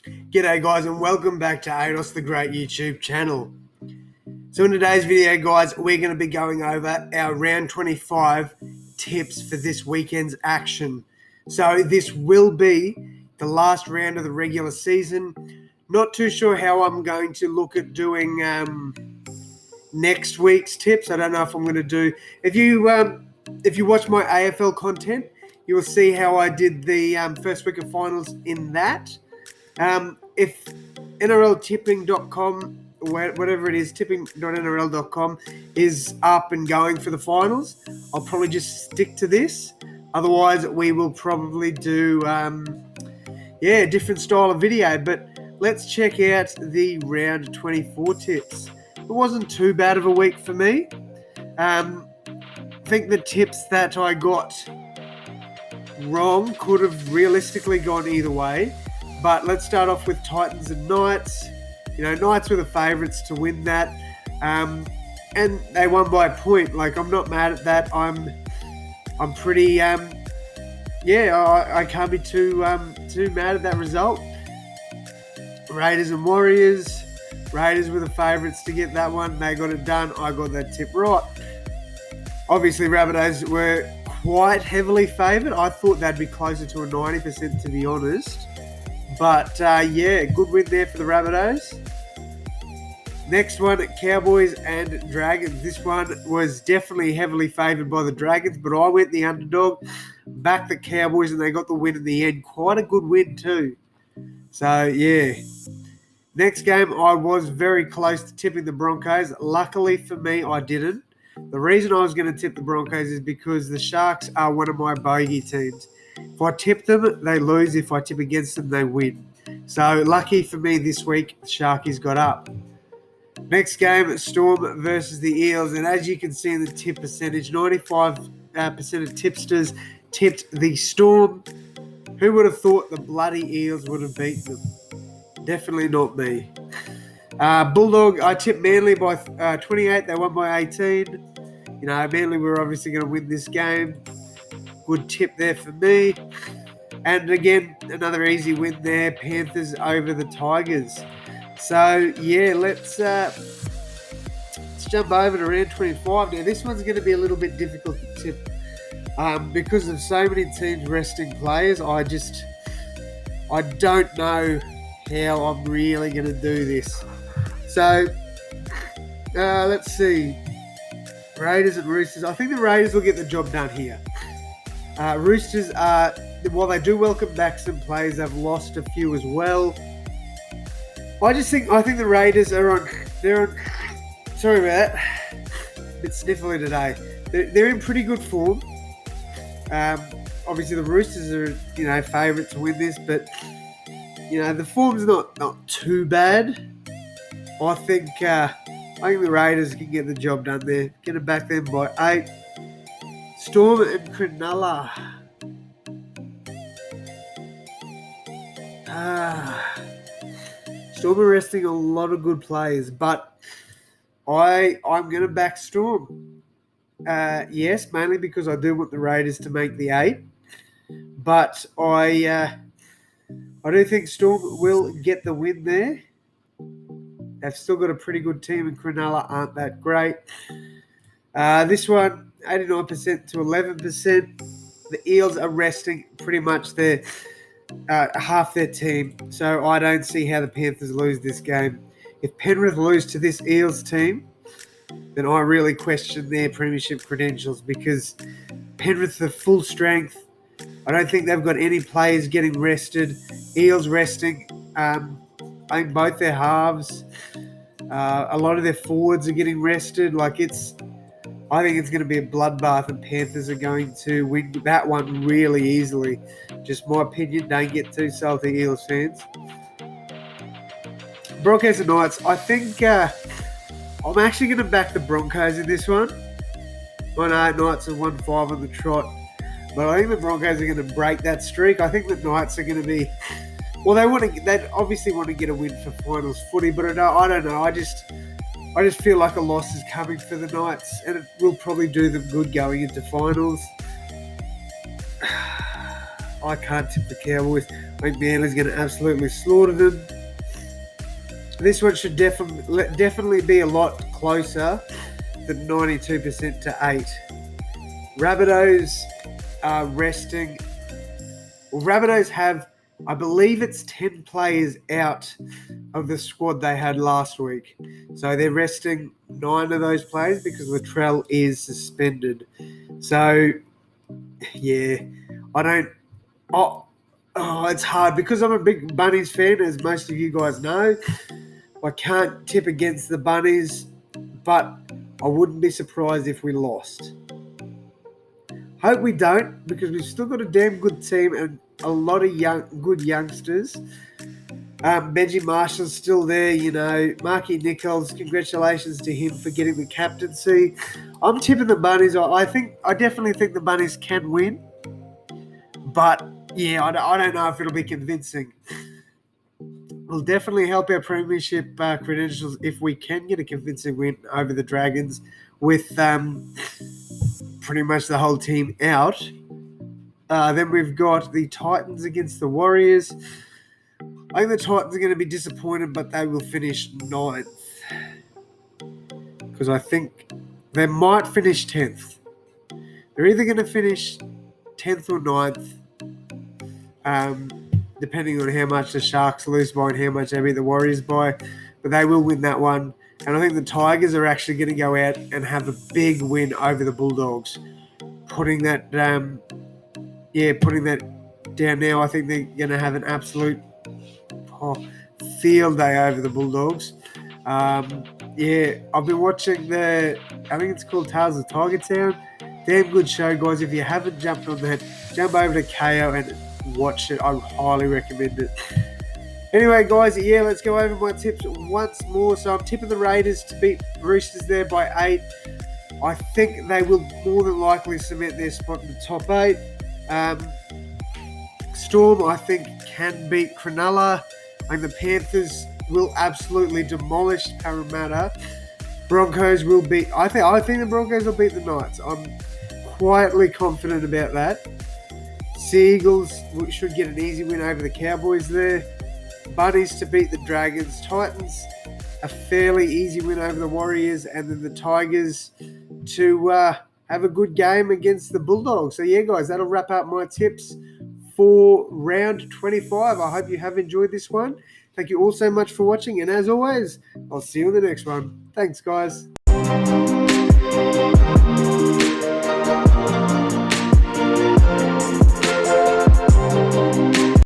G'day guys and welcome back to AdosTheGreat YouTube channel. So in today's video guys, we're going to be going over our round 25 tips for this weekend's action. So this will be the last round of the regular season. Not too sure how I'm going to look at doing next week's tips. I don't know if I'm going to do... If you watch my AFL content, you will see how I did the first week of finals in that. If NRLtipping.com, whatever it is, tipping.nrl.com is up and going for the finals, I'll probably just stick to this. Otherwise, we will probably do, a different style of video. But let's check out the round 24 tips. It wasn't too bad of a week for me. I think the tips that I got wrong could have realistically gone either way. But let's start off with Titans and Knights. Knights were the favourites to win that. And they won by a point. I'm not mad at that. I'm pretty, I can't be too mad at that result. Raiders and Warriors. Raiders were the favourites to get that one. They got it done. I got that tip right. Obviously, Rabbitohs were quite heavily favoured. I thought they'd be closer to a 90%, to be honest. But, good win there for the Rabbitohs. Next one, Cowboys and Dragons. This one was definitely heavily favoured by the Dragons, but I went the underdog, backed the Cowboys, and they got the win in the end. Quite a good win too. So, yeah. Next game, I was very close to tipping the Broncos. Luckily for me, I didn't. The reason I was going to tip the Broncos is because the Sharks are one of my bogey teams. If I tip them, they lose. If I tip against them, they win. So, lucky for me this week, the Sharkies got up. Next game, Storm versus the Eels. And as you can see in the tip percentage, 95% of tipsters tipped the Storm. Who would have thought the bloody Eels would have beaten them? Definitely not me. Bulldog, I tipped Manly by 28. They won by 18. Manly were obviously going to win this game. Good tip there for me. And again, another easy win there. Panthers over the Tigers. So, let's jump over to round 25. Now, this one's going to be a little bit difficult to tip. Because of so many teams resting players, I don't know how I'm really going to do this. So, let's see. Raiders and Roosters. I think the Raiders will get the job done here. Roosters are, while they do welcome back some players, they've lost a few as well. I think the Raiders are on. Sorry about that. A bit sniffly today. They're in pretty good form. Obviously the Roosters are, favourite to win this, but the form's not too bad. I think the Raiders can get the job done there. Get it back then by 8. Storm and Cronulla. Storm are resting a lot of good players, but I'm going to back Storm. Yes, mainly because I do want the Raiders to make the 8. But I do think Storm will get the win there. They've still got a pretty good team, and Cronulla aren't that great. This one, 89% to 11%. The Eels are resting pretty much their half their team, so I don't see how the Panthers lose this game. If Penrith lose to this Eels team, then I really question their premiership credentials, because Penrith are full strength. I don't think they've got any players getting rested. Eels resting. I think both their halves, a lot of their forwards are getting rested. I think it's going to be a bloodbath, and Panthers are going to win that one really easily. Just my opinion. Don't get too salty, Eels fans. Broncos and Knights. I think I'm actually going to back the Broncos in this one. I know Knights have won 5 on the trot, but I think the Broncos are going to break that streak. I think the Knights are going to be... Well, they obviously want to get a win for finals footy, but I don't know. I just feel like a loss is coming for the Knights, and it will probably do them good going into finals. I can't tip the Cowboys. I think Manly's going to absolutely slaughter them. This one should definitely be a lot closer than 92% to 8. Rabbitohs are resting. Well, Rabbitohs have, I believe it's 10 players out of the squad they had last week. So they're resting 9 of those players because Latrell is suspended. So, yeah, I don't... Oh, it's hard because I'm a big Bunnies fan, as most of you guys know. I can't tip against the Bunnies, but I wouldn't be surprised if we lost. Hope we don't, because we've still got a damn good team and a lot of good youngsters. Benji Marshall's still there, Marky Nichols, congratulations to him for getting the captaincy. I'm tipping the Bunnies. I definitely think the Bunnies can win, but yeah, I don't know if it'll be convincing. Will definitely help our premiership credentials if we can get a convincing win over the Dragons with pretty much the whole team out. Then we've got the Titans against the Warriors. I think the Titans are going to be disappointed, but they will finish 9th. Because I think they might finish 10th. They're either going to finish 10th or 9th. Depending on how much the Sharks lose by and how much they beat the Warriors by. But they will win that one. And I think the Tigers are actually going to go out and have a big win over the Bulldogs. Putting that down now. I think they're going to have an absolute field day over the Bulldogs. I've been watching I think it's called Tales of Tiger Town. Damn good show, guys. If you haven't jumped on that, jump over to KO and watch it. I highly recommend it. Anyway, guys, let's go over my tips once more. So I'm tipping the Raiders to beat Roosters there by 8. I think they will more than likely cement their spot in the top 8. Storm, I think, can beat Cronulla. I think the Panthers will absolutely demolish Parramatta. Broncos will beat... I think the Broncos will beat the Knights. I'm quietly confident about that. Seagulls should get an easy win over the Cowboys there. Bunnies to beat the Dragons. Titans, a fairly easy win over the Warriors. And then the Tigers to have a good game against the Bulldogs. So, guys, that'll wrap up my tips for round 25. I hope you have enjoyed this one. Thank you all so much for watching. And as always, I'll see you in the next one. Thanks, guys.